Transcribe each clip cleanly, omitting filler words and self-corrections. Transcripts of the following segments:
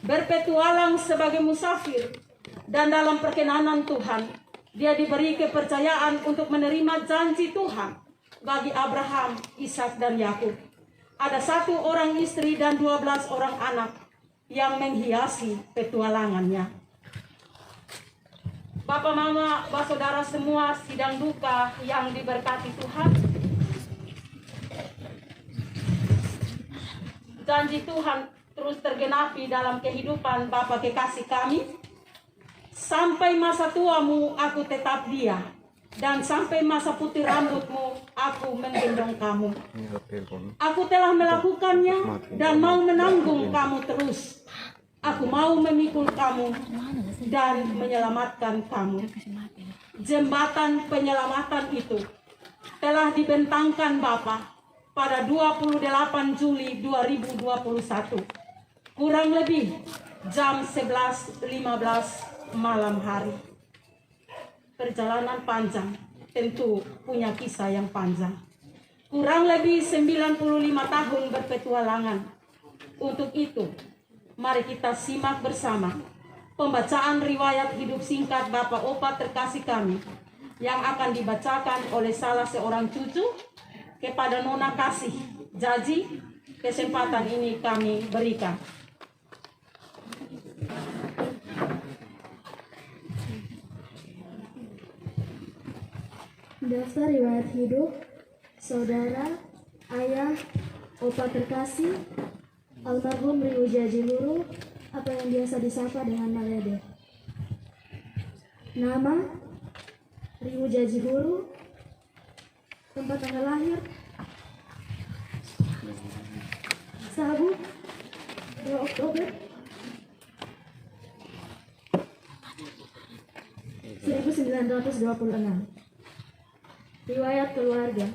berpetualang sebagai musafir, dan dalam perkenanan Tuhan, dia diberi kepercayaan untuk menerima janji Tuhan bagi Abraham, Ishak, dan Yakub. Ada 1 orang istri dan 12 orang anak yang menghiasi petualangannya. Bapak, Mama, saudara semua sidang duka yang diberkati Tuhan, janji Tuhan terus tergenapi dalam kehidupan Bapak kekasih kami. Sampai masa tuamu aku tetap dia, dan sampai masa putih rambutmu aku menggendong kamu. Aku telah melakukannya dan mau menanggung kamu terus. Aku mau memikul kamu dan menyelamatkan kamu. Jembatan penyelamatan itu telah dibentangkan Bapa pada 28 Juli 2021, kurang lebih jam 11.15 malam hari. Perjalanan panjang, tentu punya kisah yang panjang. Kurang lebih 95 tahun berpetualangan. Untuk itu, mari kita simak bersama pembacaan riwayat hidup singkat Bapak Opa terkasih kami yang akan dibacakan oleh salah seorang cucu kepada Nona Kasih Jaji. Kesempatan ini kami berikan. Daftar riwayat hidup saudara, ayah, opa terkasih, almarhum Riu Jaji Huru, apa yang biasa disapa dengan Malede. Nama Riu Jaji Huru, tempat tanggal lahir Sabu 2 Oktober 1926. Riwayat keluarga.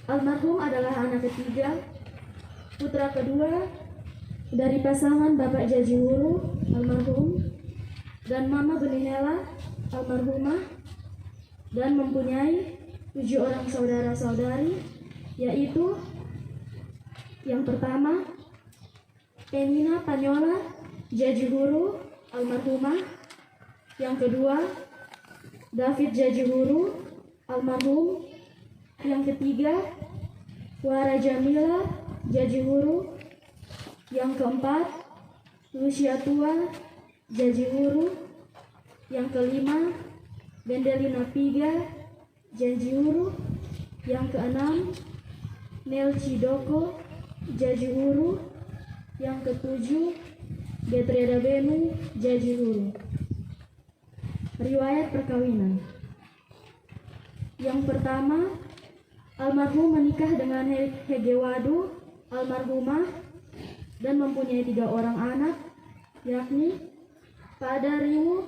Almarhum adalah anak ketiga, putra kedua dari pasangan Bapak Jaji Huru, almarhum, dan Mama Benihela, almarhumah, dan mempunyai 7 orang saudara-saudari, yaitu yang pertama, Emina Panyola Jaji Huru, almarhumah. Yang kedua, David Jaji Huru, almarhum. Yang ketiga, Wara Jamila Jaji Huru. Yang keempat, Lucia Tua Jaji Huru. Yang kelima, Bendelina Piga Jaji Huru. Yang keenam, Nel Cidoko Jaji Huru. Yang ketujuh, Getreda Benu Jaji Huru. Riwayat perkawinan. Yang pertama, almarhum menikah dengan Hegewadu, almarhumah, dan mempunyai 3 orang anak, yakni Pada Riwu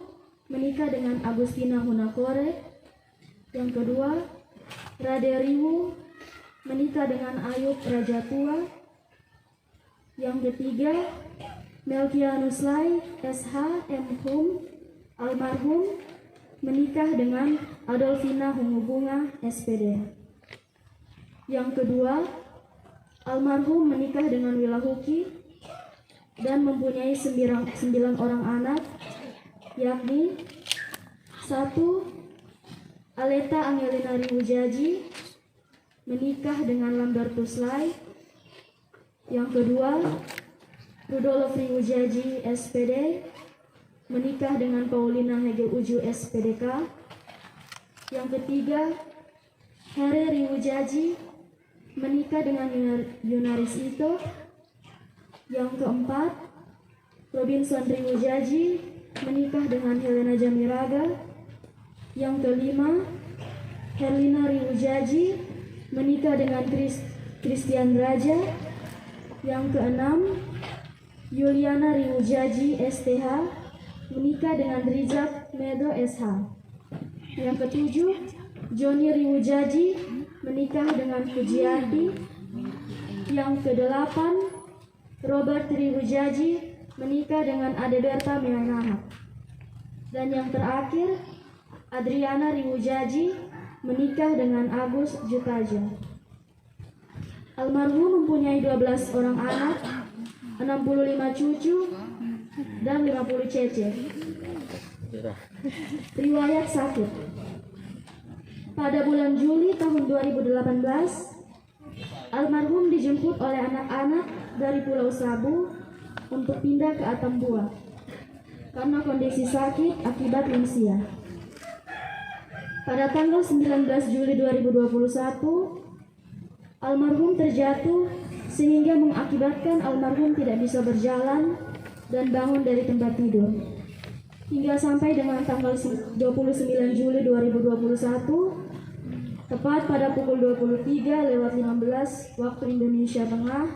menikah dengan Agustina Hunakore. Yang kedua, Rade Riwu menikah dengan Ayub Rajatua. Yang ketiga, Melkianus Lai SH M. Hum, almarhum, menikah dengan Adolfina Hungubunga SPD. Yang kedua, almarhum menikah dengan Wilahuki dan mempunyai 9 orang anak, yakni 1. Aleta Angelina Riujaji menikah dengan Lambertus Lai. Yang kedua, Rudolf Riujaji SPD menikah dengan Paulina Hege Uju SPDK. Yang ketiga, Here Riujaji menikah dengan Yunaris Ito. Yang keempat, Robinson Riujaji menikah dengan Helena Jamiraga. Yang kelima, Herlina Riujaji menikah dengan Christian Raja. Yang keenam, Yuliana Riujaji STH menikah dengan Rizak Medo SH. Yang ketujuh, Joni Riujaji menikah dengan Pujiarti. Yang kedelapan, Robert Riujaji menikah dengan Adeberta Meanaha. Dan yang terakhir, Adriana Riujaji menikah dengan Agus Jutaja. Almarhum mempunyai 12 orang anak, 65 cucu, dan 50 cece. Riwayat sakit. Pada bulan Juli tahun 2018, almarhum dijemput oleh anak-anak dari Pulau Sabu untuk pindah ke Atambua karena kondisi sakit akibat lansia. Pada tanggal 19 Juli 2021, almarhum terjatuh sehingga mengakibatkan almarhum tidak bisa berjalan dan bangun dari tempat tidur. Hingga sampai dengan tanggal 29 Juli 2021, tepat pada pukul 23:15 waktu Indonesia Tengah,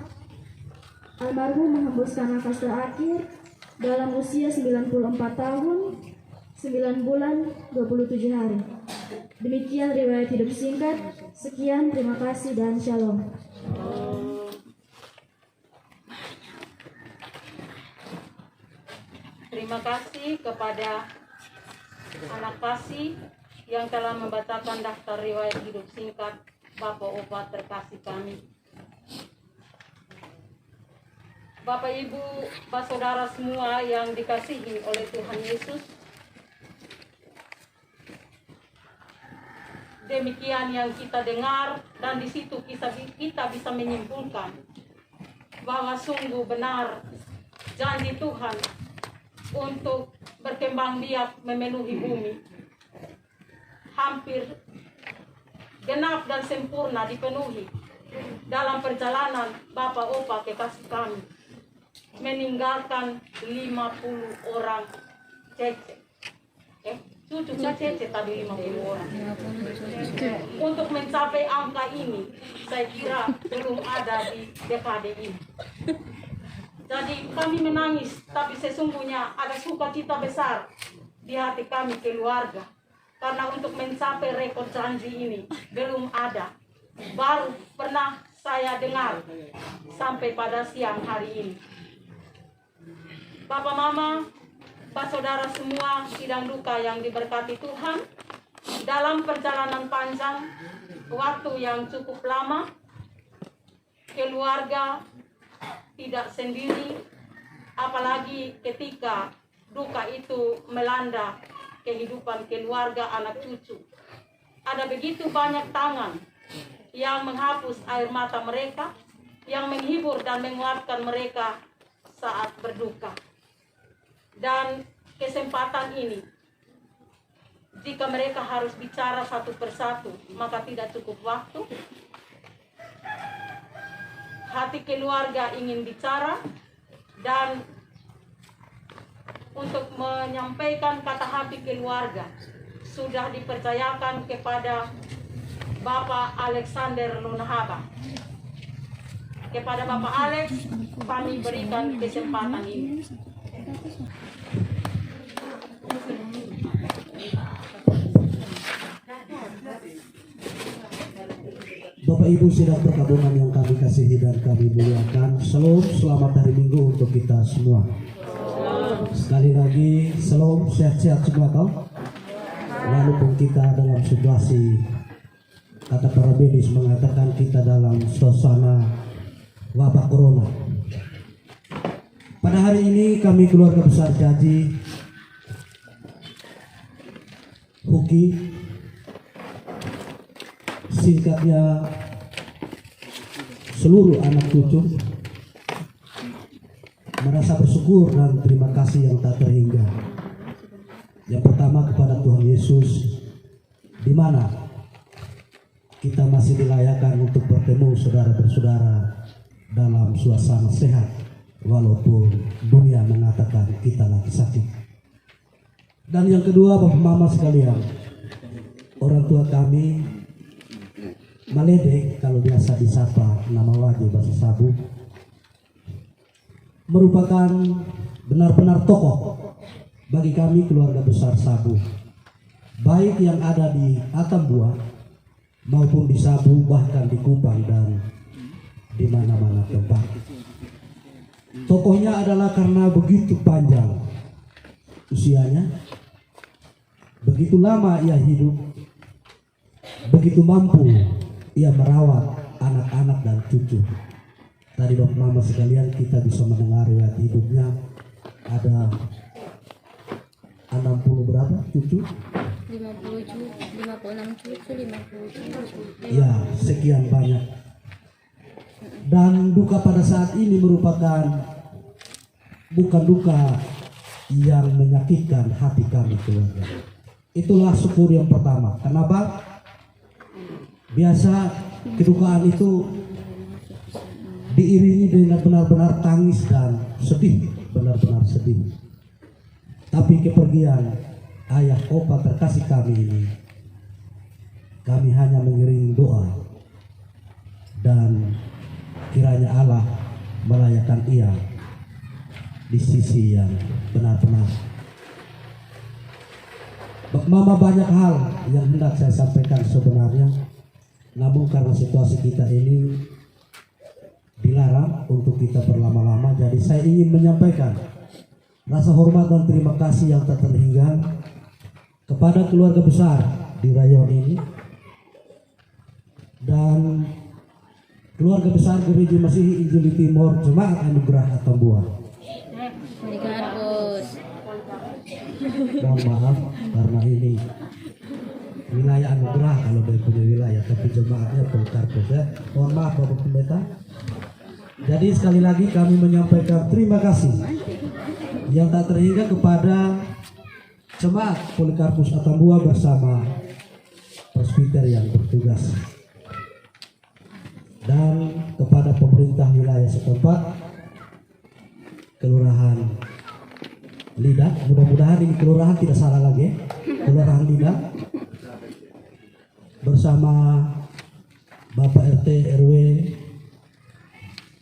almarhum menghembuskan nafas terakhir dalam usia 94 tahun, 9 bulan, 27 hari. Demikian riwayat hidup singkat. Sekian, terima kasih dan shalom. Terima kasih kepada anak kasih yang telah membacakan daftar riwayat hidup singkat Bapak Opa terkasih kami. Bapak Ibu, Bapak Saudara semua yang dikasihi oleh Tuhan Yesus, demikian yang kita dengar, dan di situ kita bisa menyimpulkan bahwa sungguh benar janji Tuhan untuk berkembang biak memenuhi bumi hampir genap dan sempurna dipenuhi dalam perjalanan Bapak Opa kekasih kami, meninggalkan 50 orang cece. Cucu cece tadi 50 orang. Untuk mencapai angka ini, saya kira belum ada di dekade ini. Jadi kami menangis, tapi sesungguhnya ada sukacita besar di hati kami keluarga. Karena untuk mencapai rekor janji ini belum ada. Baru pernah saya dengar sampai pada siang hari ini. Bapak Mama, Bapak Saudara semua sidang duka yang diberkati Tuhan, dalam perjalanan panjang, waktu yang cukup lama, keluarga tidak sendiri, apalagi ketika duka itu melanda kehidupan keluarga anak cucu. Ada begitu banyak tangan yang menghapus air mata mereka, yang menghibur dan menguatkan mereka saat berduka. Dan kesempatan ini, jika mereka harus bicara satu persatu, maka tidak cukup waktu. Hati keluarga ingin bicara, dan untuk menyampaikan kata hati keluarga sudah dipercayakan kepada Bapak Alexander Lunahaba. Kepada Bapak Alex, kami berikan kesempatan ini. Bapak Ibu sidang perkabungan yang kami kasihi dan kami muliakan, Shalom, selamat hari Minggu untuk kita semua. Sekali lagi, Shalom, sehat-sehat semua kau. Walaupun kita dalam situasi, kata para medis mengatakan kita dalam suasana wabah corona. Pada hari ini kami keluarga besar Jaji Huki, singkatnya seluruh anak cucu, merasa bersyukur dan terima kasih yang tak terhingga. Yang pertama kepada Tuhan Yesus, di mana kita masih dilayakkan untuk bertemu saudara-bersaudara dalam suasana sehat, walaupun dunia mengatakan kita lagi sakit. Dan yang kedua, Bapak Mama sekalian, orang tua kami Malede, kalau biasa disapa nama wajib bahasa Sabu, merupakan benar-benar tokoh bagi kami keluarga besar Sabu, baik yang ada di Atambua maupun di Sabu, bahkan di Kupang dan di mana-mana tempat. Tokohnya adalah karena begitu panjang usianya, begitu lama ia hidup, begitu mampu ia merawat anak-anak dan cucu, tadi Bapak Mama sekalian kita bisa mendengar riwayat hidupnya ada 60 berapa cucu? 56 cucu, 50 cucu. Ya, sekian banyak. Dan duka pada saat ini merupakan bukan duka yang menyakitkan hati kami keluarga. Itulah syukur yang pertama. Kenapa? Biasa kedukaan itu diiringi dengan benar-benar tangis dan sedih, benar-benar sedih. Tapi kepergian ayah opa terkasih kami ini, kami hanya mengiringi doa dan kiranya Allah melayakan ia di sisi yang benar-benar. Mama, banyak hal yang hendak saya sampaikan sebenarnya, namun karena situasi kita ini dilarang untuk kita berlama-lama, jadi saya ingin menyampaikan rasa hormat dan terima kasih yang tak terhingga kepada keluarga besar di rayon ini dan keluarga besar Gereja Masihi Injili Timur Jemaat Anugerah Atambua. Mohon maaf karena ini wilayah anugerah kalau dari punya wilayah, tapi jemaatnya Polikarpus ya. Mohon maaf Bapak Pendeta. Jadi sekali lagi kami menyampaikan terima kasih yang tak terhingga kepada jemaat Polikarpus Atambua bersama presbiter yang bertugas dan kepada pemerintah wilayah setempat, Kelurahan Lidak, mudah-mudahan ini kelurahan tidak salah lagi, Kelurahan Lidak bersama Bapak RT RW,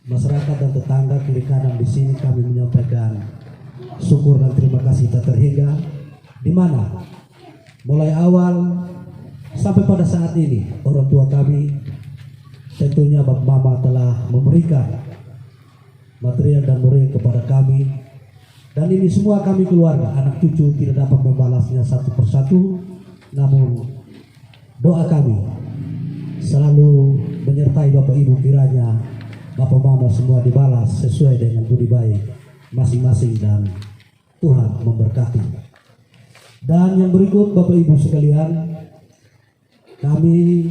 masyarakat dan tetangga kiri kanan. Di sini kami menyampaikan syukur dan terima kasih tak terhingga, di mana mulai awal sampai pada saat ini orang tua kami, tentunya Bapak Mama telah memberikan material dan moral kepada kami, dan ini semua kami keluarga anak cucu tidak dapat membalasnya satu persatu, namun doa kami selalu menyertai Bapak Ibu, kiranya Bapak Mama semua dibalas sesuai dengan budi baik masing-masing dan Tuhan memberkati. Dan yang berikut Bapak Ibu sekalian, kami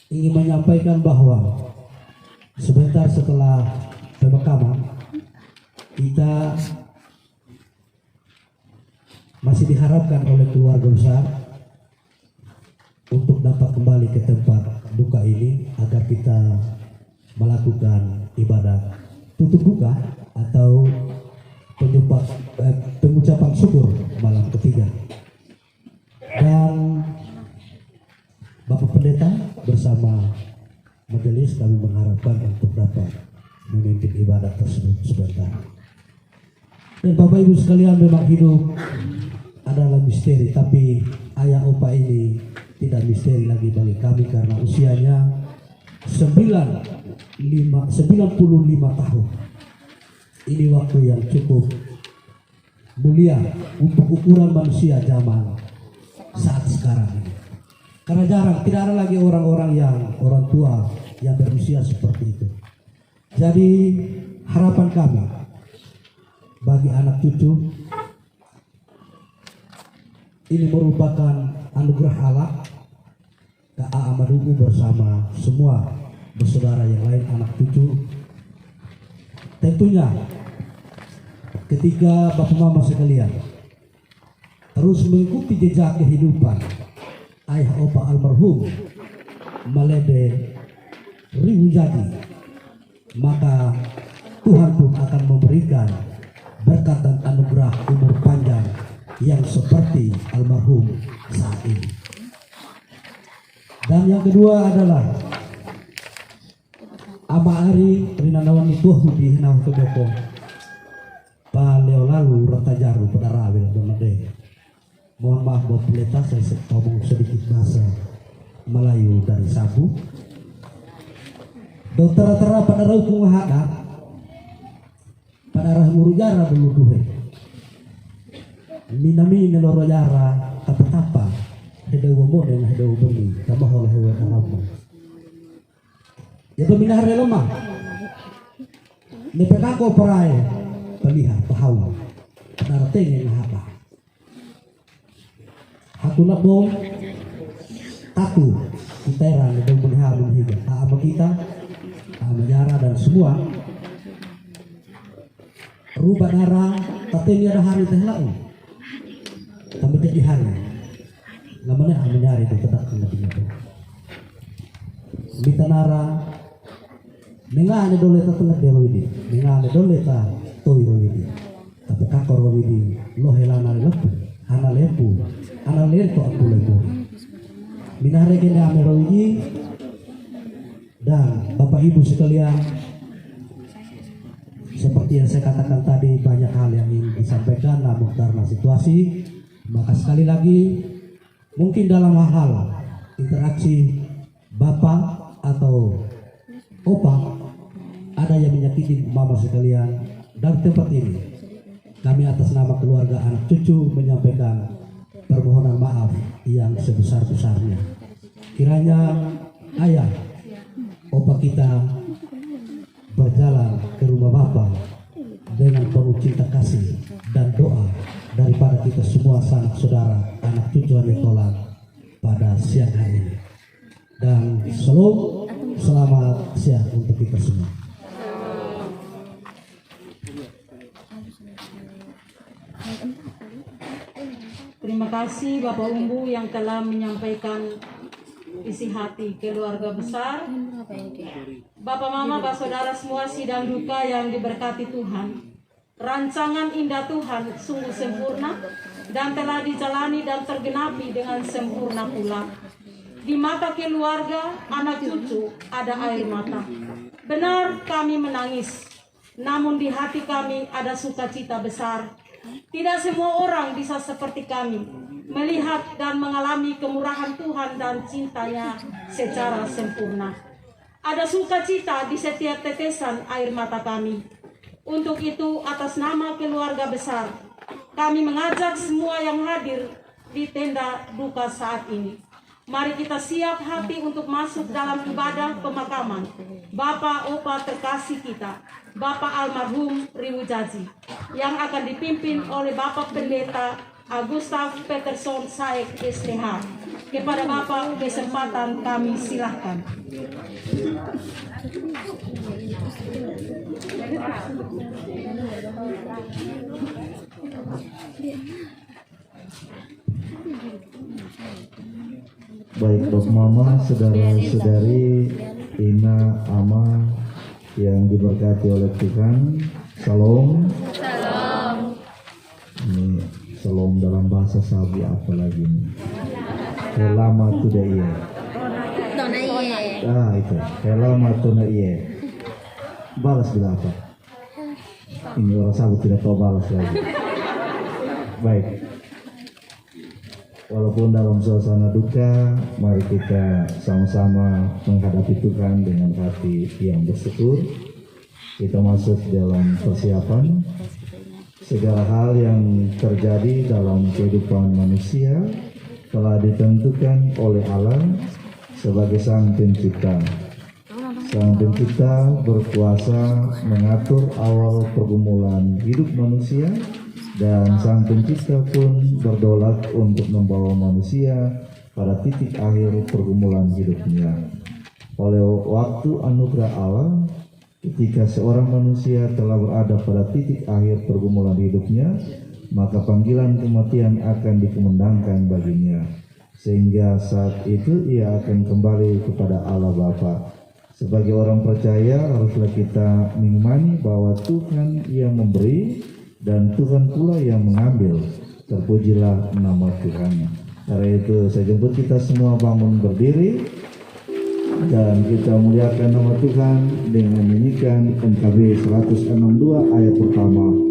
ingin menyampaikan bahwa sebentar setelah pemakaman kita masih diharapkan oleh keluarga besar untuk dapat kembali ke tempat duka ini agar kita melakukan ibadah tutup duka atau pengucapan syukur malam ketiga. Dan Bapak Pendeta bersama majelis kami mengharapkan untuk dapat memimpin ibadah tersebut sebentar. Dan Bapak Ibu sekalian, memang hidup adalah misteri, tapi ayah opa ini tidak misteri lagi bagi kami karena usianya 95 tahun. Ini waktu yang cukup mulia untuk ukuran manusia zaman saat sekarang ini. Karena jarang, tidak ada lagi orang tua yang berusia seperti itu. Jadi harapan kami bagi anak cucu ini merupakan anugerah Allah. K.A. Amadugu bersama semua bersaudara yang lain anak cucu, tentunya ketika Bapak Mama sekalian terus mengikuti jejak kehidupan ayah opa almarhum Malede Riwujadi, maka Tuhan pun akan memberikan berkat dan anugerah umur panjang yang seperti almarhum saat ini. Dan yang kedua adalah Ama Ari Rinanawan itu di Hinau Toboko Paleo lalu Ratajaru pada Rawil Donade. Mohon maaf Bapak Pendeta, saya ngomong sedikit bahasa Melayu dari Sabu. Dokter tera pada rau kung hada pada arah murujara dulu duhe. Minami neloro yara tapa-tapa hedewo modeng hedewo beni tamah oleh hewe alamu. Ya pemindah lemah nepekako perai pelihar tahu darateng yang apa aku nak bom aku kita ran dan melihar higa ama kita ama jara dan semua rubah darah tateng ada hari teh lau kami jadi hari namanya ama nyari itu tedak kena itu bitanara nengane dole ta tengah derowidi nengane dole ta toirowidi tapi kakorowidi lo helana lepu hana lepu ana leto aku lepu minare kene amerowidi dan Bapak Ibu sekalian, seperti yang saya katakan tadi, banyak hal yang ingin disampaikan, namun karena situasi maka sekali lagi mungkin dalam hal interaksi Bapak atau Opa ada yang menyakiti mama sekalian, dan tempat ini kami atas nama keluarga anak cucu menyampaikan permohonan maaf yang sebesar-besarnya. Kiranya ayah Opa kita berjalan ke rumah Bapak dengan penuh cinta kasih dan doa daripada kita semua sanak saudara anak cucu Anetola pada siang hari ini. Dan selamat siang untuk kita semua. Terima kasih Bapak Umbu yang telah menyampaikan isi hati keluarga besar. Bapak Mama, Bapak Saudara semua sidang duka yang diberkati Tuhan. Rancangan indah Tuhan sungguh sempurna dan telah dijalani dan tergenapi dengan sempurna pula. Di mata keluarga, anak cucu, ada air mata. Benar kami menangis, namun di hati kami ada sukacita besar. Tidak semua orang bisa seperti kami, melihat dan mengalami kemurahan Tuhan dan cintanya secara sempurna. Ada sukacita di setiap tetesan air mata kami. Untuk itu, atas nama keluarga besar, kami mengajak semua yang hadir di tenda duka saat ini. Mari kita siap hati untuk masuk dalam ibadah pemakaman Bapak Opa terkasih kita, Bapak almarhum Riwu Jaji, yang akan dipimpin oleh Bapak Pendeta Agustaf Peterson Saek STH. Kepada Bapak kesempatan kami silahkan. Baik Bapak Mama, saudara-saudari, Ina, Ama yang diberkati oleh Tuhan, Shalom. Salam. Ini Shalom dalam bahasa Sabi apa lagi nih? Helama tuda iya. Dona iye. Itu helama tuda iya. Balas bila apa? Ini orang Sabi tidak tahu balas lagi. Baik. Walaupun dalam suasana duka, mari kita sama-sama menghadapi Tuhan dengan hati yang bersyukur. Kita masuk dalam persiapan. Segala hal yang terjadi dalam kehidupan manusia telah ditentukan oleh Allah sebagai Sang Pencipta. Sang Pencipta berkuasa mengatur awal pergumulan hidup manusia, dan Sang Pencipta pun berdaulat untuk membawa manusia pada titik akhir pergumulan hidupnya. Oleh waktu anugerah Allah, ketika seorang manusia telah berada pada titik akhir pergumulan hidupnya, maka panggilan kematian akan dikumandangkan baginya, sehingga saat itu ia akan kembali kepada Allah Bapa. Sebagai orang percaya, haruslah kita mengimani bahwa Tuhan yang memberi dan Tuhan pula yang mengambil. Terpujilah nama Tuhan. Karena itu saya jemput kita semua bangun berdiri dan kita muliakan nama Tuhan dengan menyanyikan NKB 162 ayat pertama. Namun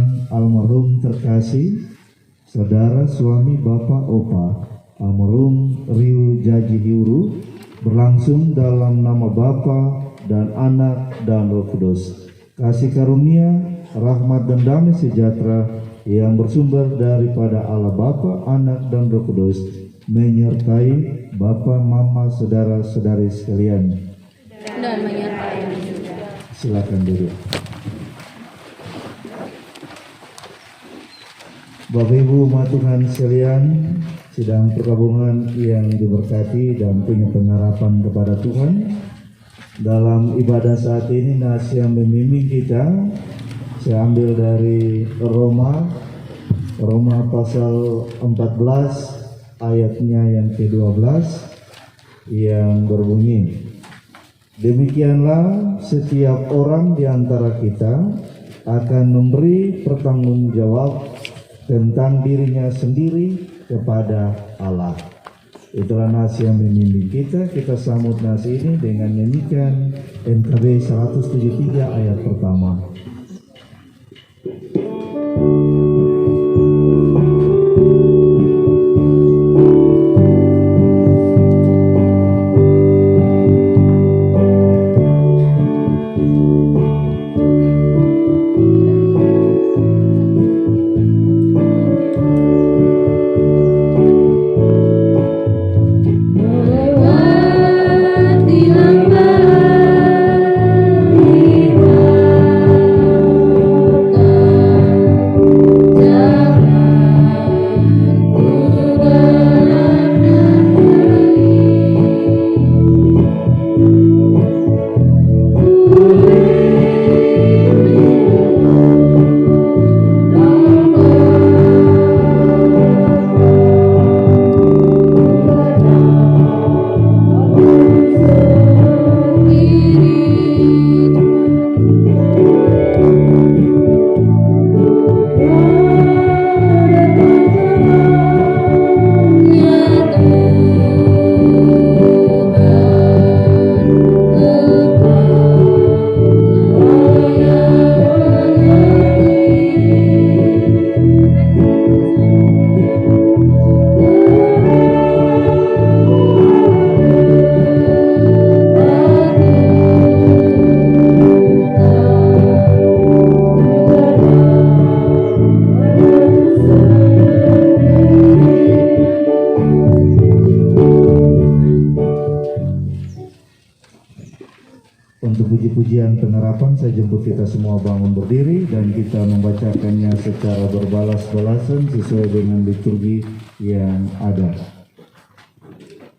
pernikahan almarhum terkasih saudara suami Bapak Opa almarhum Riu Jaji Hiuru berlangsung dalam nama Bapa dan Anak dan Roh Kudus. Kasih karunia, rahmat dan damai sejahtera yang bersumber daripada Allah Bapa, Anak dan Roh Kudus menyertai Bapa, Mama, saudara-saudari sekalian. Dan menyertai juga. Silakan duduk. Bapak Ibu umat Tuhan sekalian, sidang perkabungan yang diberkati dan punya pengharapan kepada Tuhan. Dalam ibadah saat ini nas yang membimbing kita, saya ambil dari Roma pasal 14 ayatnya yang ke-12 yang berbunyi, demikianlah setiap orang di antara kita akan memberi pertanggungjawab tentang dirinya sendiri kepada Allah. Itulah nas yang membimbing kita. Kita sambut nas ini dengan nyanyikan NKB 173 ayat pertama. Untuk puji-pujian pengharapan, saya jemput kita semua bangun berdiri dan kita membacakannya secara berbalas-balasan sesuai dengan liturgi yang ada.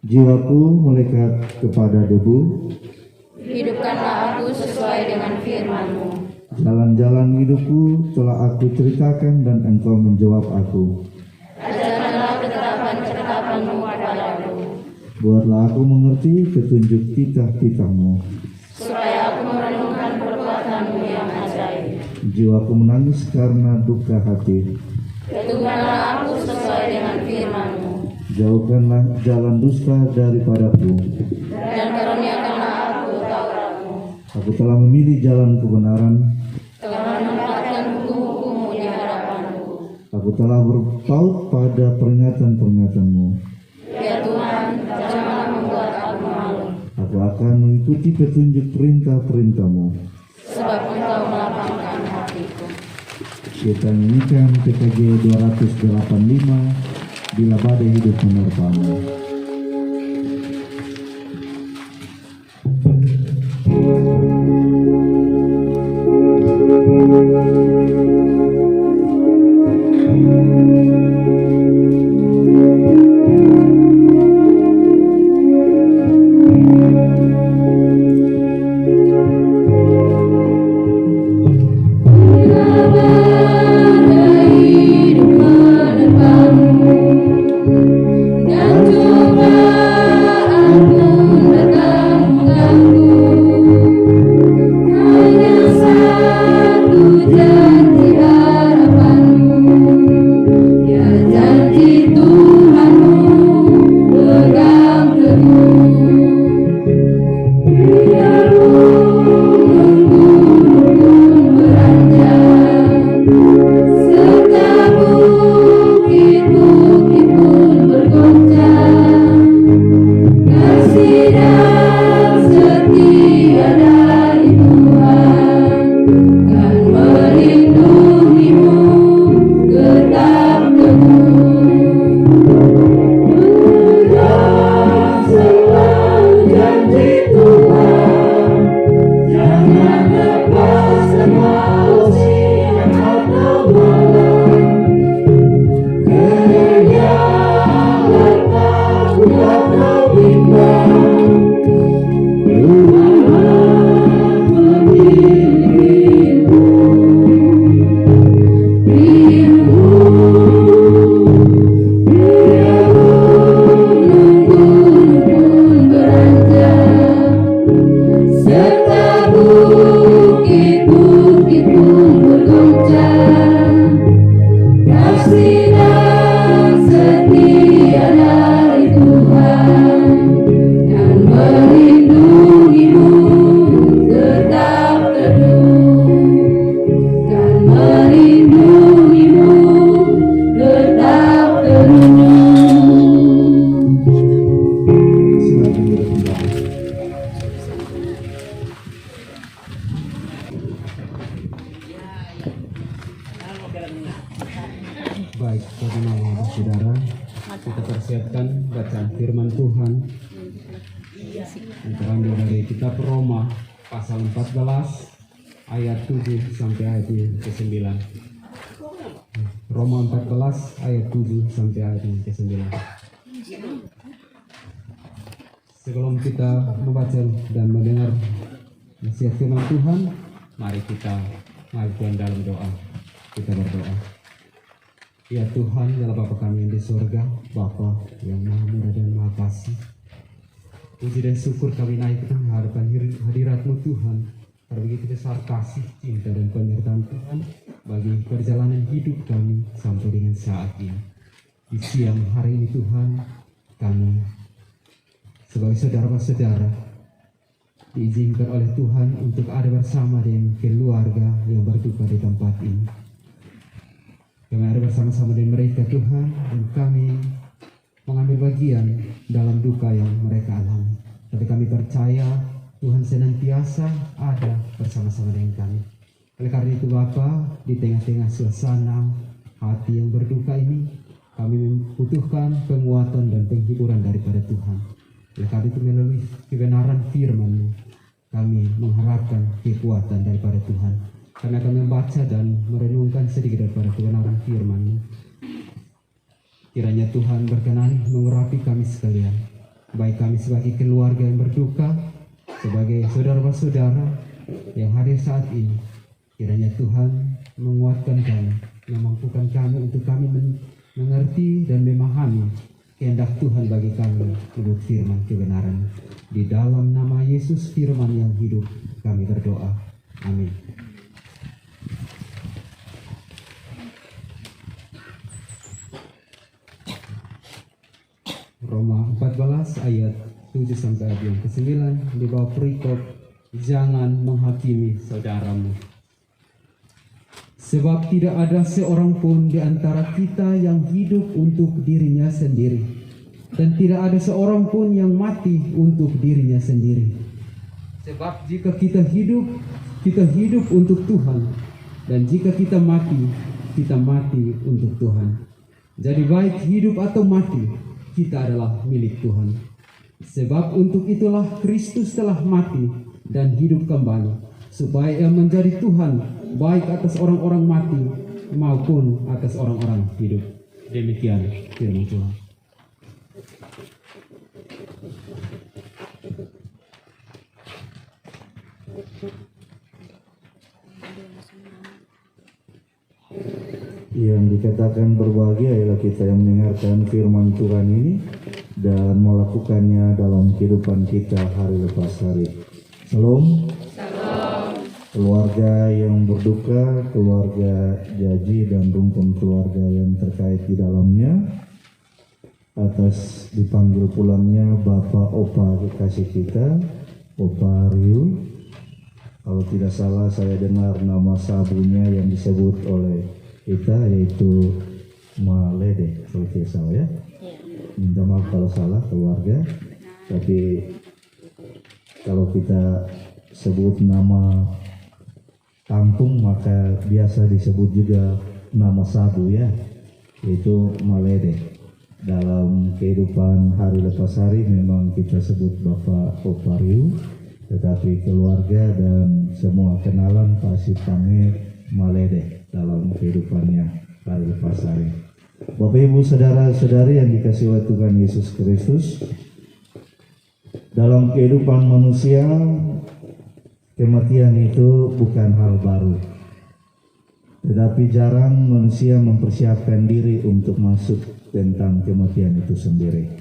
Jiwaku melekat kepada debu, Hidupkanlah aku sesuai dengan firman-Mu. jalan-jalan hidupku telah aku ceritakan dan Engkau menjawab aku. Ajarkanlah ketetapan-ketetapan-Mu kepadaku, Buatlah aku mengerti petunjuk titah-titah-Mu. supaya aku merenungkan perbuatan-Mu yang ajaib. Jiwaku menangis karena duka hati. Teguhkanlah aku sesuai dengan firman-Mu, Jauhkanlah jalan dusta daripadaku. dan karuniakanlah aku Taurat-Mu. Aku telah memilih jalan kebenaran. Telah menempatkan hukum-hukum-Mu di hadapanku. Aku telah berpaut pada peringatan-peringatan-Mu. Ya Tuhan, janganlah membuat aku malu, Aku akan mengikuti petunjuk perintah-perintah-Mu. sebab Engkau melapangkan hatiku. Kita nyanyikan PKJ 285, Bila Badai Hidup Menerpamu. Dan Baik, pada nama saudara, kita persiapkan bacaan firman Tuhan yang terambil dari kitab Roma pasal 14 ayat 7 sampai ayat yang ke-9. Roma 14 ayat 7 sampai ayat yang ke-9. Sebelum kita membaca dan mendengar nasihat firman Tuhan, mari kita mengajukan dalam doa. Kita berdoa. Ya Tuhan, ya Bapa kami yang di surga, Bapa yang maha murah dan maha kasih, puji dan syukur kami naikkan hadapan hadirat-Mu Tuhan, karena begitu besar kasih, cinta dan penyertaan Tuhan bagi perjalanan hidup kami sampai dengan saat ini. Di siang hari ini Tuhan, kami sebagai saudara-saudara diizinkan oleh Tuhan untuk ada bersama dengan keluarga yang berduka di tempat ini. Kami ada bersama-sama dengan mereka Tuhan, dan kami mengambil bagian dalam duka yang mereka alami. Tapi kami percaya Tuhan senantiasa ada bersama-sama dengan kami. Oleh karena itu Bapa, di tengah-tengah suasana hati yang berduka ini, kami membutuhkan penguatan dan penghiburan daripada Tuhan. Oleh karena itu melalui kebenaran firman-Mu, kami mengharapkan kekuatan daripada Tuhan. Karena kami membaca dan merenungkan sedikit daripada kebenaran firman-Mu. Kiranya Tuhan berkenan mengurapi kami sekalian, baik kami sebagai keluarga yang berduka, sebagai saudara-saudara yang hadir saat ini. Kiranya Tuhan menguatkan kami, memampukan kami untuk kami mengerti dan memahami kehendak Tuhan bagi kami menurut firman kebenaran. Di dalam nama Yesus firman yang hidup kami berdoa. Amin. Roma 14 ayat 7 sampai ayat yang ke-9 di bawah perikop jangan menghakimi saudaramu. Sebab tidak ada seorang pun di antara kita yang hidup untuk dirinya sendiri, dan tidak ada seorang pun yang mati untuk dirinya sendiri. Sebab jika kita hidup untuk Tuhan, dan jika kita mati untuk Tuhan. Jadi baik hidup atau mati, kita adalah milik Tuhan. Sebab untuk itulah Kristus telah mati dan hidup kembali, supaya Ia menjadi Tuhan baik atas orang-orang mati maupun atas orang-orang hidup. Demikian firman Tuhan. Yang dikatakan berbahagia ialah kita yang mendengarkan firman Tuhan ini dan melakukannya dalam kehidupan kita hari lepas hari. Salam. Keluarga yang berduka, keluarga Jaji dan rumpun keluarga yang terkait di dalamnya, atas dipanggil pulangnya Bapak Opa kekasih kita, Opa Riu. Kalau tidak salah saya dengar nama sabunya yang disebut oleh kita yaitu Malede, kalau tidak salah ya. Minta maaf kalau salah keluarga, tapi kalau kita sebut nama kampung maka biasa disebut juga nama sabu ya, yaitu Malede. Dalam kehidupan hari lepas hari memang kita sebut Bapak Opariu, tetapi keluarga dan semua kenalan pasti panggil Malede dalam kehidupannya hari lepas hari. Bapak Ibu saudara-saudari yang dikasihi oleh Tuhan Yesus Kristus, dalam kehidupan manusia kematian itu bukan hal baru, tetapi jarang manusia mempersiapkan diri untuk masuk tentang kematian itu sendiri.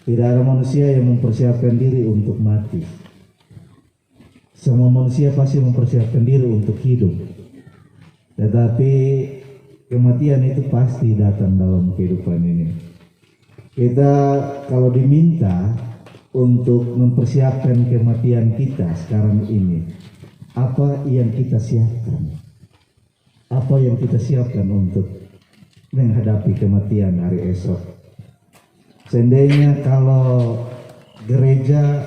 Tidak ada manusia yang mempersiapkan diri untuk mati. Semua manusia pasti mempersiapkan diri untuk hidup, tetapi kematian itu pasti datang dalam kehidupan ini. Kita kalau diminta untuk mempersiapkan kematian kita sekarang ini, apa yang kita siapkan? Apa yang kita siapkan untuk menghadapi kematian hari esok? Seandainya kalau gereja,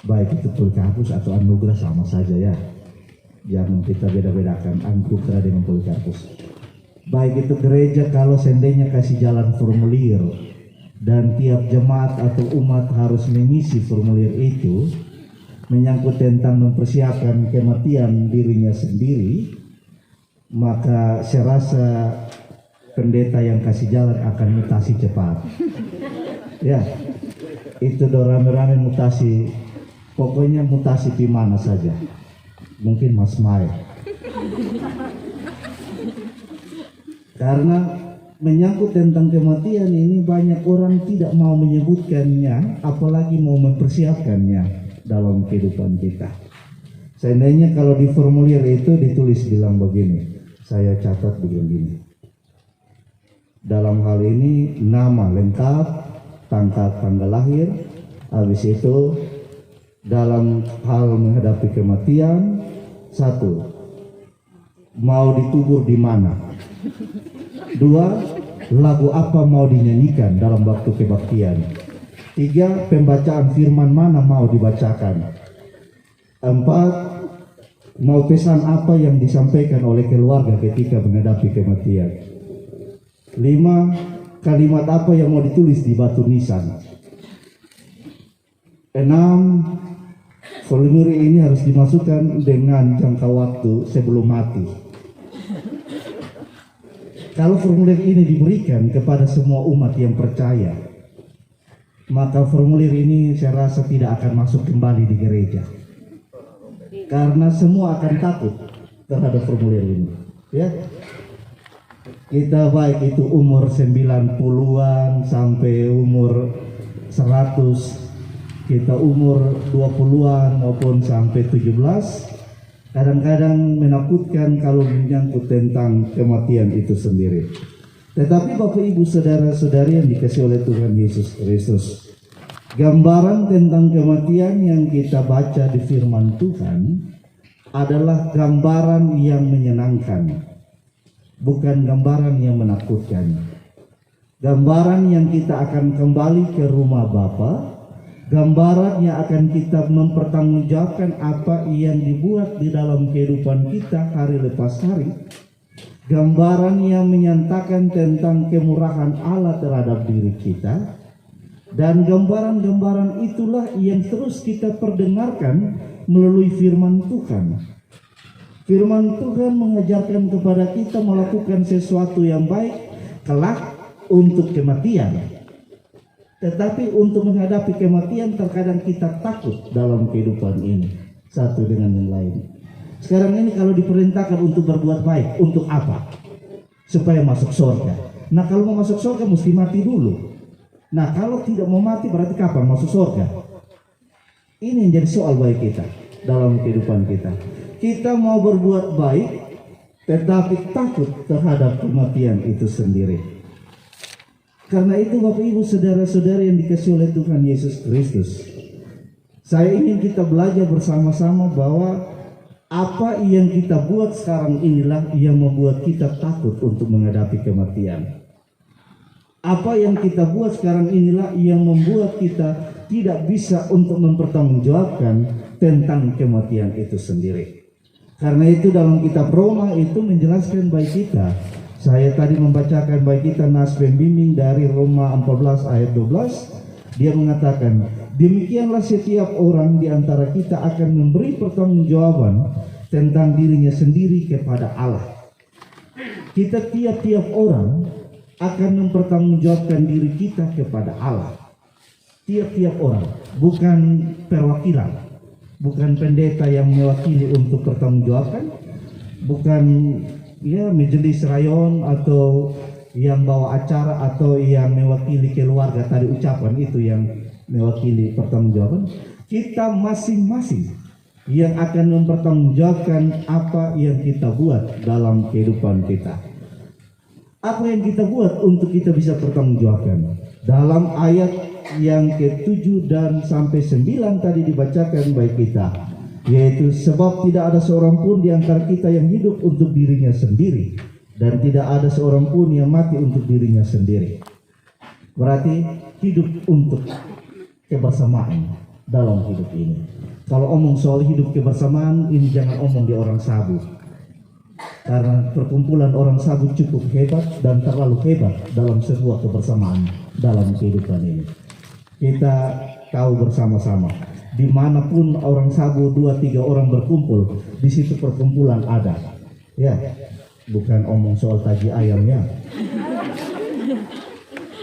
baik itu pulkapus atau anugerah sama saja ya. Jangan kita beda-bedakan Angkukra dengan Polikarpus. Baik itu gereja kalau seandainya kasih jalan formulir dan tiap jemaat atau umat harus mengisi formulir itu menyangkut tentang mempersiapkan kematian dirinya sendiri, maka saya rasa pendeta yang kasih jalan akan mutasi cepat. Ya, itu rame-rame mutasi, pokoknya mutasi di mana saja. Mungkin Mas Mai. Karena menyangkut tentang kematian ini banyak orang tidak mau menyebutkannya, apalagi mau mempersiapkannya dalam kehidupan kita. Seandainya kalau di formulir itu ditulis bilang begini, saya catat begini. Dalam hal ini nama lengkap, tanggal lahir, habis itu dalam hal menghadapi kematian, 1, mau ditubur di mana, 2, lagu apa mau dinyanyikan dalam waktu kebaktian, 3, pembacaan firman mana mau dibacakan, 4, mau pesan apa yang disampaikan oleh keluarga ketika menghadapi kematian, 5, kalimat apa yang mau ditulis di batu nisan, 6, formulir ini harus dimasukkan dengan jangka waktu sebelum mati. Kalau formulir ini diberikan kepada semua umat yang percaya, maka formulir ini saya rasa tidak akan masuk kembali di gereja. Karena semua akan takut terhadap formulir ini. Ya. Kita baik itu umur 90-an sampai umur 100, kita umur 20-an maupun sampai 17, kadang-kadang menakutkan kalau menyangkut tentang kematian itu sendiri. Tetapi Bapak Ibu saudara-saudari yang dikasihi oleh Tuhan Yesus Kristus, gambaran tentang kematian yang kita baca di firman Tuhan adalah gambaran yang menyenangkan, bukan gambaran yang menakutkan. Gambaran yang kita akan kembali ke rumah Bapa, gambaran yang akan kita mempertanggungjawabkan apa yang dibuat di dalam kehidupan kita hari lepas hari. Gambaran yang menyatakan tentang kemurahan Allah terhadap diri kita. Dan gambaran-gambaran itulah yang terus kita perdengarkan melalui firman Tuhan. Firman Tuhan mengajarkan kepada kita melakukan sesuatu yang baik kelak untuk kematian. Tetapi untuk menghadapi kematian terkadang kita takut dalam kehidupan ini satu dengan yang lain. Sekarang ini kalau diperintahkan untuk berbuat baik, untuk apa? Supaya masuk surga. Nah kalau mau masuk surga mesti mati dulu. Nah kalau tidak mau mati berarti kapan masuk surga? Ini yang jadi soal bagi kita dalam kehidupan kita. Kita mau berbuat baik tetapi takut terhadap kematian itu sendiri. Karena itu Bapak Ibu saudara-saudari yang dikasihi oleh Tuhan Yesus Kristus, saya ingin kita belajar bersama-sama bahwa apa yang kita buat sekarang inilah yang membuat kita takut untuk menghadapi kematian. Apa yang kita buat sekarang inilah yang membuat kita tidak bisa untuk mempertanggungjawabkan tentang kematian itu sendiri. Karena itu dalam kitab Roma itu menjelaskan bagi kita. Saya tadi membacakan bagi kita nas pembimbing dari Roma 14 ayat 12. Dia mengatakan, demikianlah setiap orang di antara kita akan memberi pertanggungjawaban tentang dirinya sendiri kepada Allah. Kita tiap-tiap orang akan mempertanggungjawabkan diri kita kepada Allah. Tiap-tiap orang, bukan perwakilan, bukan pendeta yang mewakili untuk pertanggungjawabkan, bukan majelis rayon atau yang bawa acara atau yang mewakili keluarga tadi ucapan itu yang mewakili pertanggungjawaban. Kita masing-masing yang akan mempertanggungjawabkan apa yang kita buat dalam kehidupan kita. Apa yang kita buat untuk kita bisa pertanggungjawabkan. Dalam ayat yang ke-7 dan sampai 9 tadi dibacakan baik kita, yaitu sebab tidak ada seorang pun di antara kita yang hidup untuk dirinya sendiri dan tidak ada seorang pun yang mati untuk dirinya sendiri. Berarti hidup untuk kebersamaan dalam hidup ini. Kalau omong soal hidup kebersamaan, ini jangan omong di orang sabu. Karena perkumpulan orang sabu cukup hebat dan terlalu hebat dalam sebuah kebersamaan dalam kehidupan ini. Kita tahu bersama-sama, dimanapun orang sabu 2-3 orang berkumpul, di situ perkumpulan ada. Ya, bukan omong soal taji ayamnya.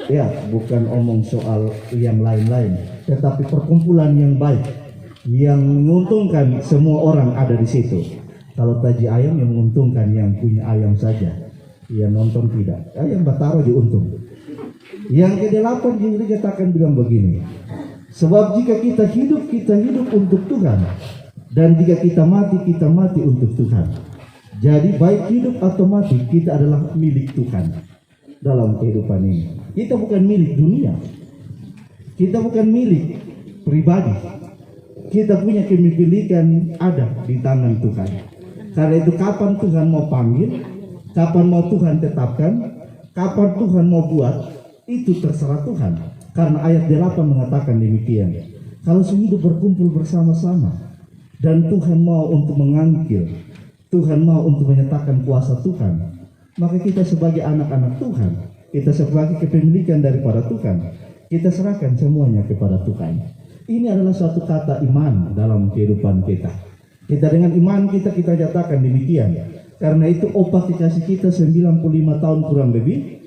Ya, bukan omong soal yang lain-lain, tetapi perkumpulan yang baik, yang menguntungkan semua orang ada di situ. Kalau taji ayam yang menguntungkan yang punya ayam saja, yang nonton tidak. Ayam bataro diuntung. Yang ke-8 Injil katakan bilang begini, sebab jika kita hidup untuk Tuhan, dan jika kita mati untuk Tuhan. Jadi baik hidup atau mati, kita adalah milik Tuhan dalam kehidupan ini. Kita bukan milik dunia, kita bukan milik pribadi. Kita punya kepemilikan ada di tangan Tuhan. Karena itu kapan Tuhan mau panggil, kapan mau Tuhan tetapkan, kapan Tuhan mau buat, itu terserah Tuhan. Karena ayat 8 mengatakan demikian. Kalau sehidup berkumpul bersama-sama dan Tuhan mau untuk mengangkil, Tuhan mau untuk menyatakan kuasa Tuhan, maka kita sebagai anak-anak Tuhan, kita sebagai kepemilikan daripada Tuhan, kita serahkan semuanya kepada Tuhan. Ini adalah suatu kata iman dalam kehidupan kita. Kita dengan iman kita nyatakan demikian. Karena itu opak dikasih kita 95 tahun kurang lebih,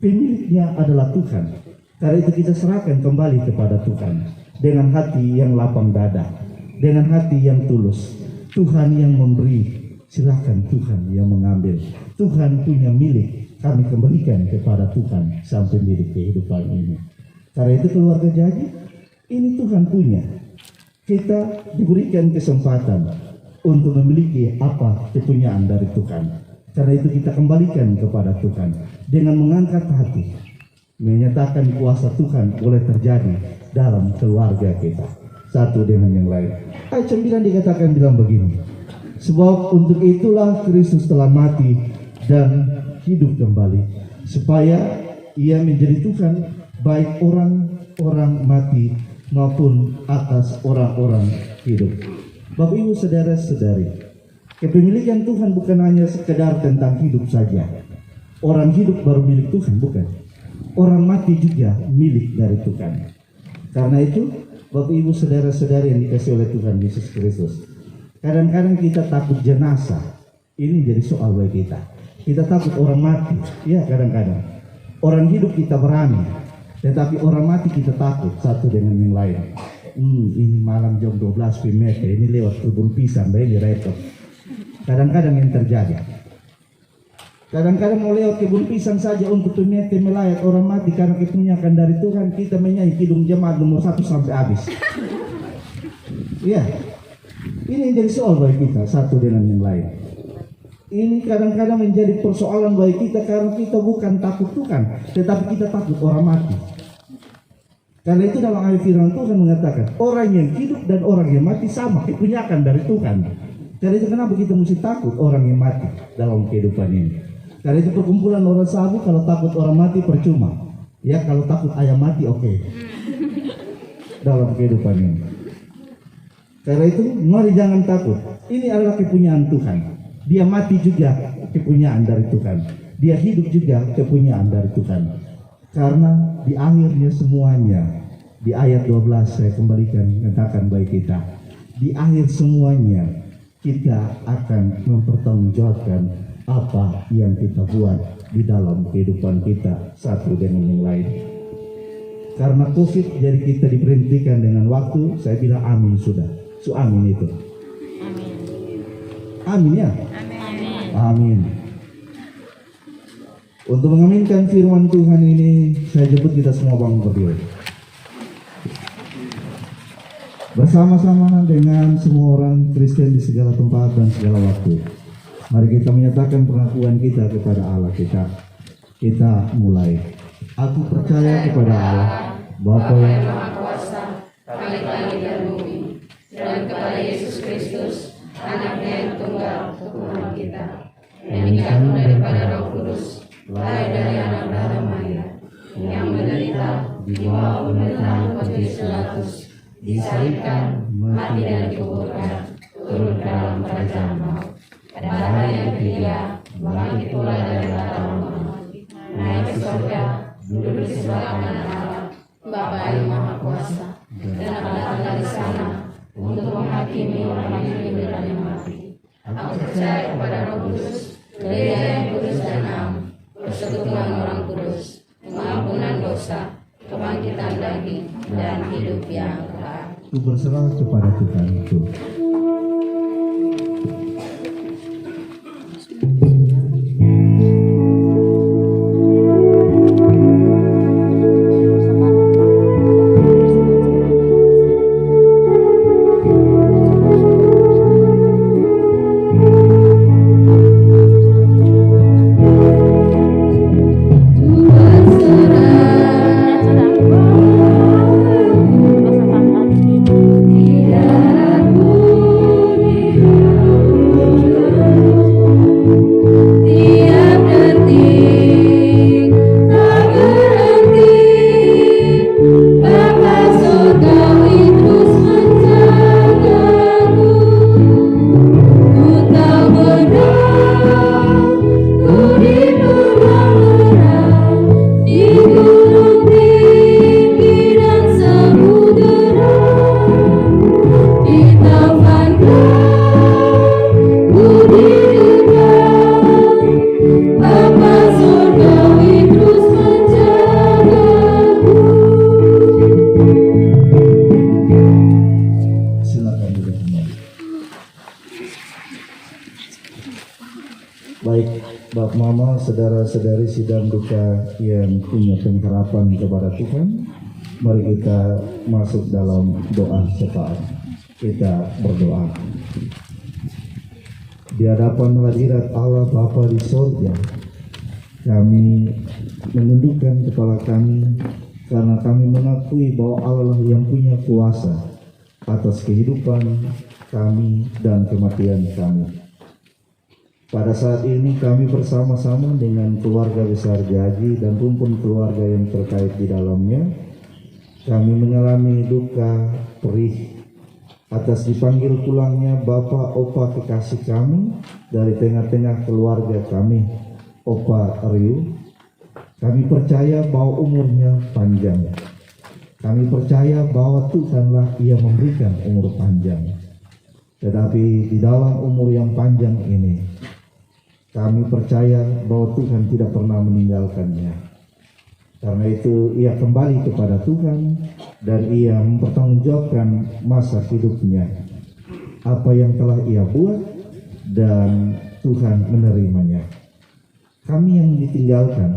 pemiliknya adalah Tuhan. Karena itu kita serahkan kembali kepada Tuhan dengan hati yang lapang dada, dengan hati yang tulus. Tuhan yang memberi, silakan Tuhan yang mengambil. Tuhan punya milik, kami kembalikan kepada Tuhan sampai di kehidupan ini. Karena itu keluarga janji, ini Tuhan punya. Kita diberikan kesempatan untuk memiliki apa kepunyaan dari Tuhan. Karena itu kita kembalikan kepada Tuhan dengan mengangkat hati, menyatakan kuasa Tuhan boleh terjadi dalam keluarga kita satu dengan yang lain. Ayat 9 dikatakan bilang begini, sebab untuk itulah Kristus telah mati dan hidup kembali, supaya ia menjadi Tuhan baik orang-orang mati maupun atas orang-orang hidup. Bapak Ibu saudara-saudari, kepemilikan Tuhan bukan hanya sekedar tentang hidup saja. Orang hidup baru milik Tuhan, bukan. Orang mati juga milik dari Tuhan. Karena itu, Bapak Ibu saudara-saudari yang dikasih oleh Tuhan Yesus Kristus, kadang-kadang kita takut jenazah. Ini jadi soal bagi kita. Kita takut orang mati, ya kadang-kadang. Orang hidup kita berani, tetapi orang mati kita takut satu dengan yang lain. Ini malam jam 12 PMK, ini lewat kebun pisang, ini repot. Kadang-kadang yang terjadi. Kadang-kadang mau lewat kebun pisang saja untuk PMK melayat orang mati karena kepunyakan dari Tuhan, kita menyanyi kidung jemaat nomor 1 sampai habis. Ya, ini jadi soal bagi kita satu dengan yang lain. Ini kadang-kadang menjadi persoalan bagi kita karena kita bukan takut Tuhan, tetapi kita takut orang mati. Karena itu dalam ayat firman Tuhan mengatakan, orang yang hidup dan orang yang mati sama kepunyakan dari Tuhan. Karena itu kenapa kita mesti takut orang yang mati dalam kehidupan ini. Karena itu perkumpulan orang sabu, kalau takut orang mati percuma. Ya kalau takut ayam mati oke. Dalam kehidupan ini. Karena itu mari jangan takut. Ini adalah kepunyaan Tuhan. Dia mati juga kepunyaan dari Tuhan. Dia hidup juga kepunyaan dari Tuhan. Karena di akhirnya semuanya, di ayat 12 saya kembalikan katakan bagi kita, di akhir semuanya kita akan mempertanggungjawabkan apa yang kita buat di dalam kehidupan kita satu dengan yang lain. Karena COVID jadi kita diberhentikan dengan waktu, saya bilang amin sudah. Amin itu. Amin ya. Amin. Untuk mengaminkan firman Tuhan ini, saya jemput kita semua bangun berdiri. Bersama-sama dengan semua orang Kristen di segala tempat dan segala waktu, mari kita menyatakan pengakuan kita kepada Allah kita. Kita mulai. Aku percaya kepada Allah, Bapa yang Maha Kuasa, Pemilik langit dan bumi, dan kepada Yesus Kristus, Anaknya yang tunggal, Tuhan kita, yang dikandung daripada Roh Kudus, lahir dari anak darah Maria, yang menderita di bawah pemerintahan Pontius Pilatus, disalibkan, mati dan dikuburkan, turun ke dalam kerajaan maut. Pada hari yang ketiga, bangkit pula dari antara maut, naik ke surga, duduk di sebelah kanan Allah, Bapa yang Maha Kuasa, dan akan datang dari sana untuk menghakimi orang yang hidup dan yang mati. Aku percaya kepada Roh Kudus, gereja yang kudus dan am, persekutuan orang kudus, pengampunan dosa, kebangkitan daging, dan hidup yang kekal. Ku berserah kepada Tuhan itu. Baik, Bapak Mama, saudara-saudari sidang duka yang punya pengharapan kepada Tuhan, mari kita masuk dalam doa syafaat. Kita berdoa. Di hadapan hadirat Allah Bapa di surga, kami menundukkan kepala kami karena kami mengakui bahwa Allah yang punya kuasa atas kehidupan kami dan kematian kami. Pada saat ini kami bersama-sama dengan keluarga besar Jaji dan rumpun keluarga yang terkait di dalamnya, kami mengalami duka perih atas dipanggil pulangnya Bapak Opa kekasih kami dari tengah-tengah keluarga kami, Opa Riu. Kami percaya bahwa umurnya panjang. Kami percaya bahwa Tuhanlah yang memberikan umur panjang. Tetapi di dalam umur yang panjang ini, kami percaya bahwa Tuhan tidak pernah meninggalkannya. Karena itu ia kembali kepada Tuhan dan ia mempertanggungjawabkan masa hidupnya. Apa yang telah ia buat dan Tuhan menerimanya. Kami yang ditinggalkan,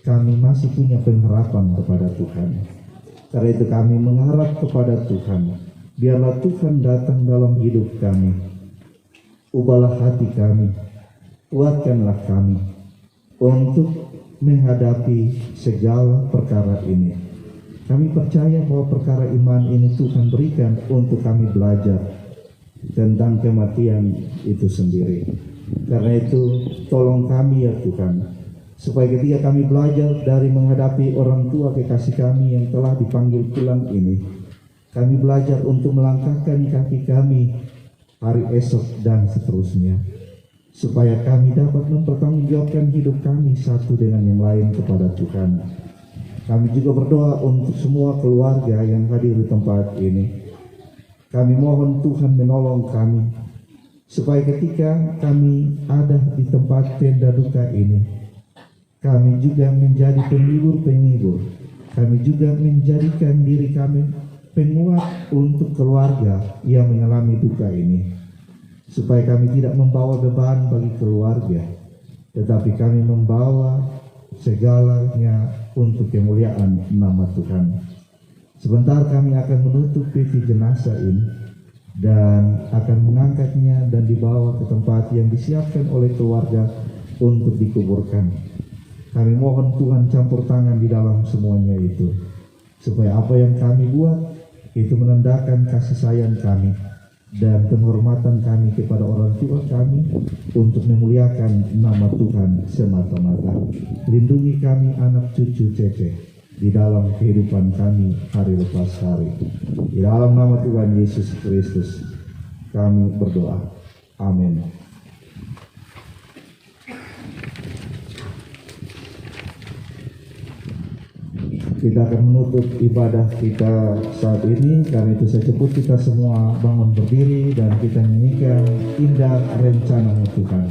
kami masih punya pengharapan kepada Tuhan. Karena itu kami mengharap kepada Tuhan. Biarlah Tuhan datang dalam hidup kami. Ubahlah hati kami. Kuatkanlah kami untuk menghadapi segala perkara ini. Kami percaya bahwa perkara iman ini Tuhan berikan untuk kami belajar tentang kematian itu sendiri. Karena itu tolong kami ya Tuhan, supaya ketika kami belajar dari menghadapi orang tua kekasih kami yang telah dipanggil pulang ini, kami belajar untuk melangkahkan kaki kami hari esok dan seterusnya, supaya kami dapat mempertanggungjawabkan hidup kami satu dengan yang lain kepada Tuhan. Kami juga berdoa untuk semua keluarga yang hadir di tempat ini. Kami mohon Tuhan menolong kami, supaya ketika kami ada di tempat tenda duka ini, kami juga menjadi penghibur-penghibur. Kami juga menjadikan diri kami penguat untuk keluarga yang mengalami duka ini, supaya kami tidak membawa beban bagi keluarga, tetapi kami membawa segalanya untuk kemuliaan nama Tuhan. Sebentar kami akan menutup peti jenazah ini dan akan mengangkatnya dan dibawa ke tempat yang disiapkan oleh keluarga untuk dikuburkan. Kami mohon Tuhan campur tangan di dalam semuanya itu, supaya apa yang kami buat itu menandakan kasih sayang kami dan penghormatan kami kepada orang tua kami untuk memuliakan nama Tuhan semata-mata. Lindungi kami anak cucu Cece, di dalam kehidupan kami hari lepas hari. Di dalam nama Tuhan Yesus Kristus kami berdoa. Amin. Kita akan menutup ibadah kita saat ini. Karena itu saya jemput kita semua bangun berdiri dan kita nyanyikan Indah Rencana-Mu Tuhan.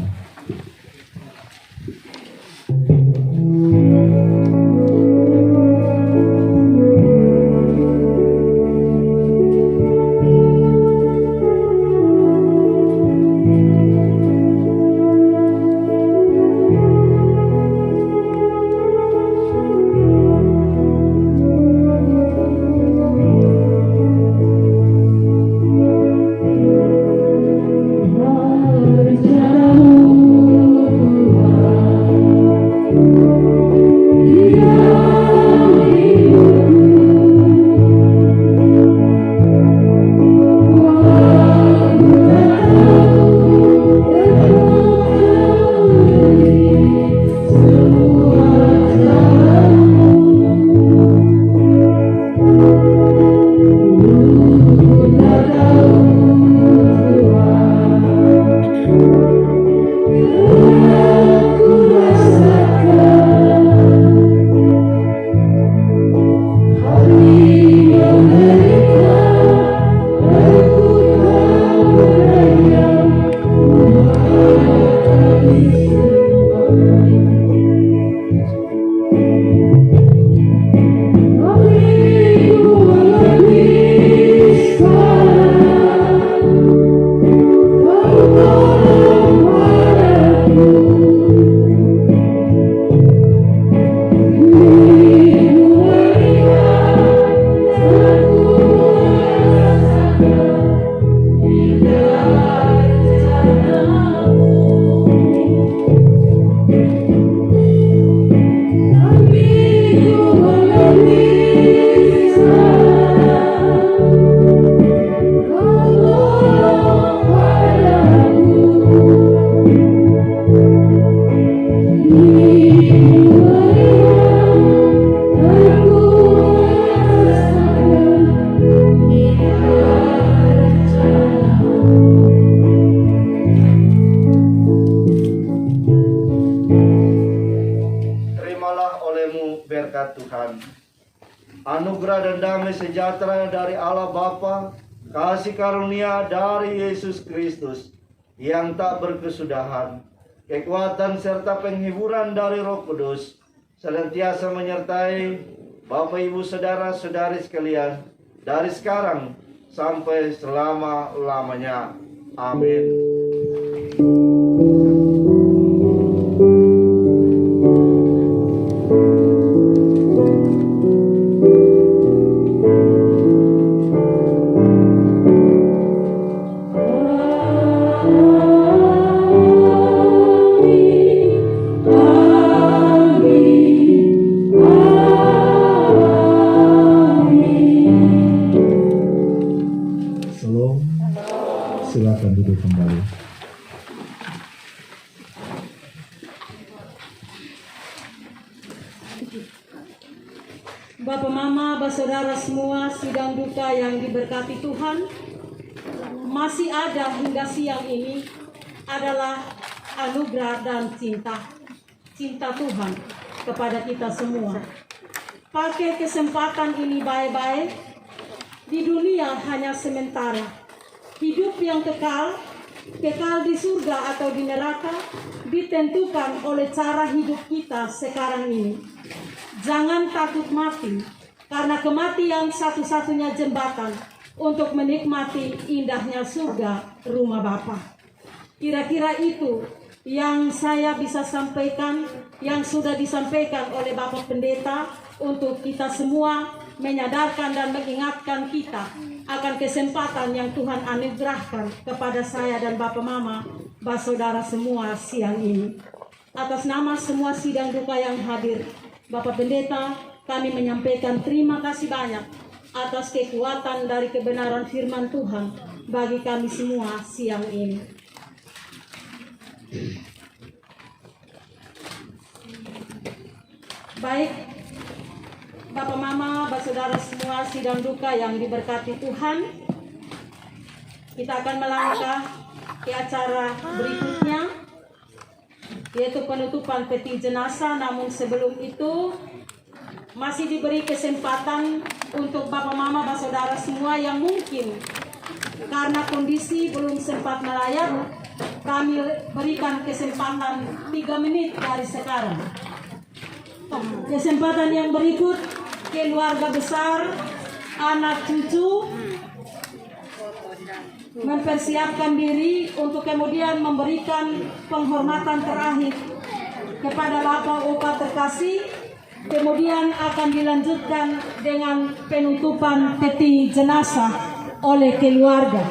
berkat Tuhan. Anugerah dan damai sejahtera dari Allah Bapa, kasih karunia dari Yesus Kristus yang tak berkesudahan, kekuatan serta penghiburan dari Roh Kudus senantiasa menyertai Bapak Ibu Saudara-saudari sekalian dari sekarang sampai selama-lamanya. Amin. Silakan duduk kembali. Bapak, Mama, Saudara semua sidang duka yang diberkati Tuhan, masih ada hingga siang ini adalah anugerah dan cinta Tuhan kepada kita semua. Pakai kesempatan ini baik-baik. Di dunia hanya sementara. Hidup yang kekal di surga atau di neraka ditentukan oleh cara hidup kita sekarang ini. Jangan takut mati, karena kematian satu-satunya jembatan untuk menikmati indahnya surga rumah Bapa. Kira-kira itu yang saya bisa sampaikan, yang sudah disampaikan oleh Bapak Pendeta untuk kita semua menyadarkan dan mengingatkan kita akan kesempatan yang Tuhan anugerahkan kepada saya dan Bapak Mama, Saudara semua siang ini. Atas nama semua sidang duka yang hadir, Bapak Pendeta, kami menyampaikan terima kasih banyak atas kekuatan dari kebenaran firman Tuhan bagi kami semua siang ini. Baik, Bapak Mama, saudara semua sidang duka yang diberkati Tuhan, kita akan melangkah ke acara berikutnya, yaitu penutupan peti jenazah. Namun sebelum itu masih diberi kesempatan untuk Bapak Mama, saudara semua yang mungkin karena kondisi belum sempat melayat, kami berikan kesempatan 3 menit dari sekarang. Kesempatan yang berikut, keluarga besar, anak cucu mempersiapkan diri untuk kemudian memberikan penghormatan terakhir kepada Bapak terkasih. Kemudian akan dilanjutkan dengan penutupan peti jenazah oleh keluarga.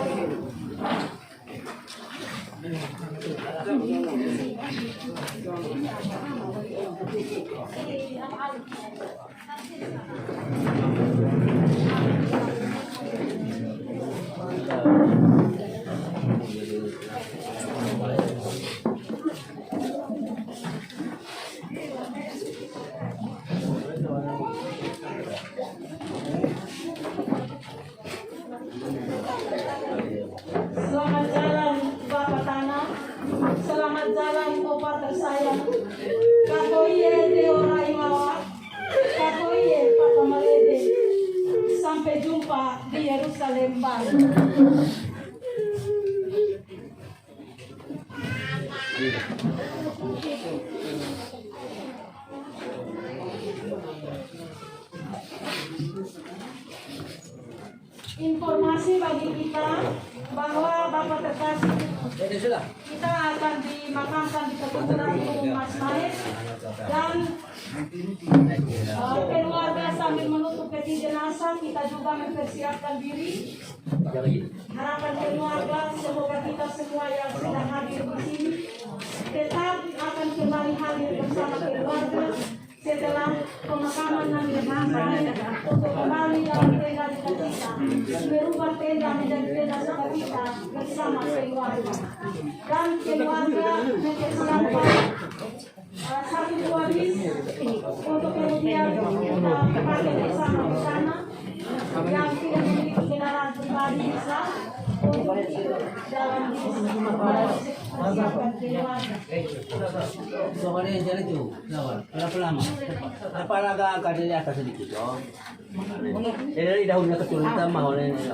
Selamat jalan Bapak Tanah, selamat jalan Bapak tersayang. Kakoye Teora Imawa, kakoye Papa Malede. Sampai jumpa di Yerusalem baru. Informasi bagi kita bahwa Bapak terkasih kita akan dimakamkan di kuburan umum Mas Maes, dan keluarga sambil menutup peti jenazah kita juga mempersiapkan diri. Harapan keluarga semoga kita semua yang sudah hadir di sini tetap akan kembali hadir bersama keluarga setelah pemakaman yang dilakukan, untuk kembali dalam tenda kita, merubah tenda menjadi tenda sukacita bersama keluarga. Dan keluarga mempersiapkan 1 buah bis untuk kemudian kita pakai bersama di sana. Yang tidak memiliki kendaraan pribadi bisa untuk dalam bis mempersiapkan keluarga. Soalnya yang jalan itu, berapa lama? Apa agak dari atas sedikit, oh? Jadi daunnya kecil kita mau oleh ini.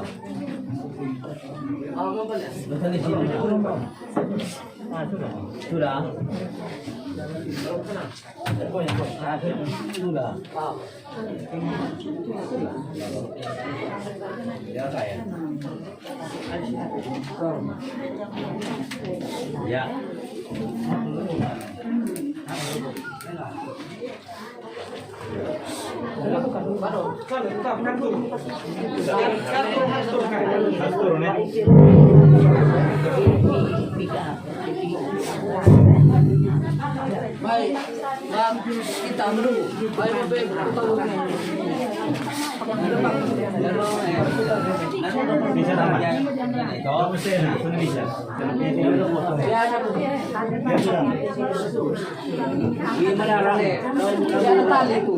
Betul di sini. Sudah. Sudah. Ya kayak. Ya. Baik, kita menunggu. Baik, Bisa namanya. Kalau bisa, sudah bisa. Ini menarang ya. Ada tali itu.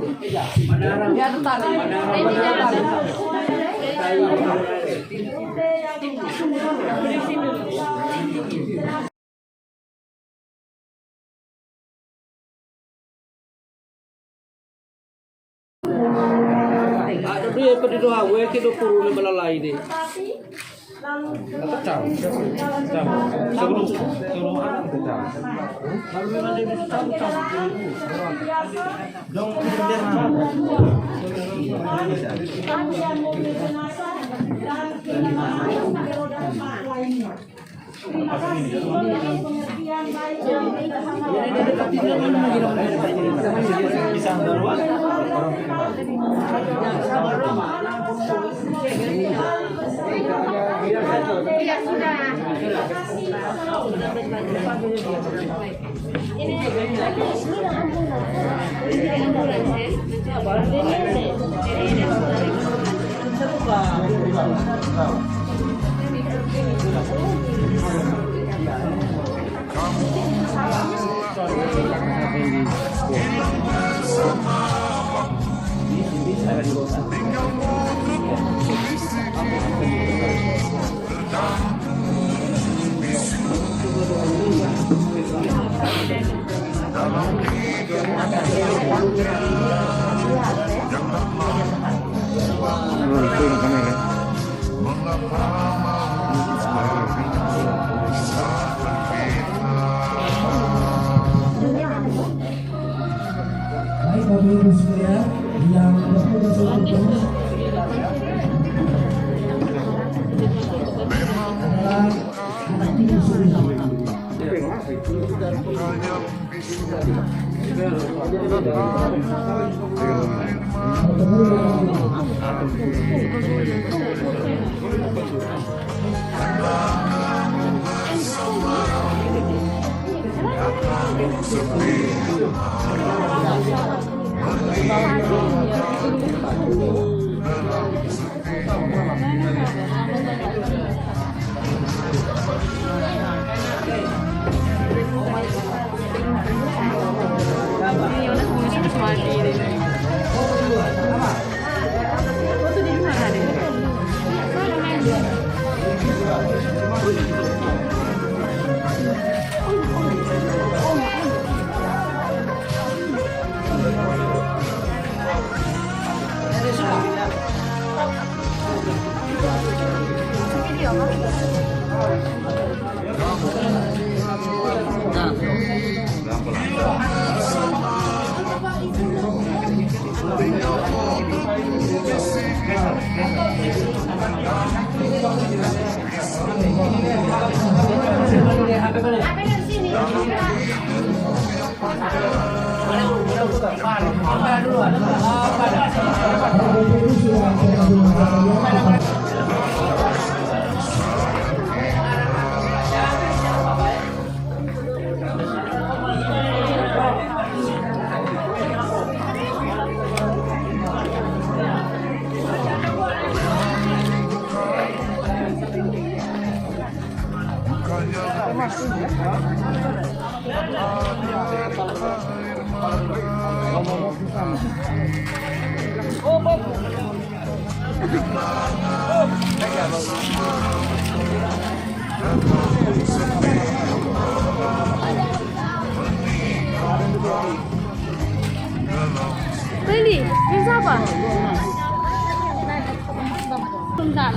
Ada tali. Ada dia pada doa, gue kita kurun belalai deh. Terima kasih atas pengertian baik yang kita Baik Bapak Ibu sekalian yang bertugas untuk adalah anak ibu sendiri. Randy, ini siapa? Bentar.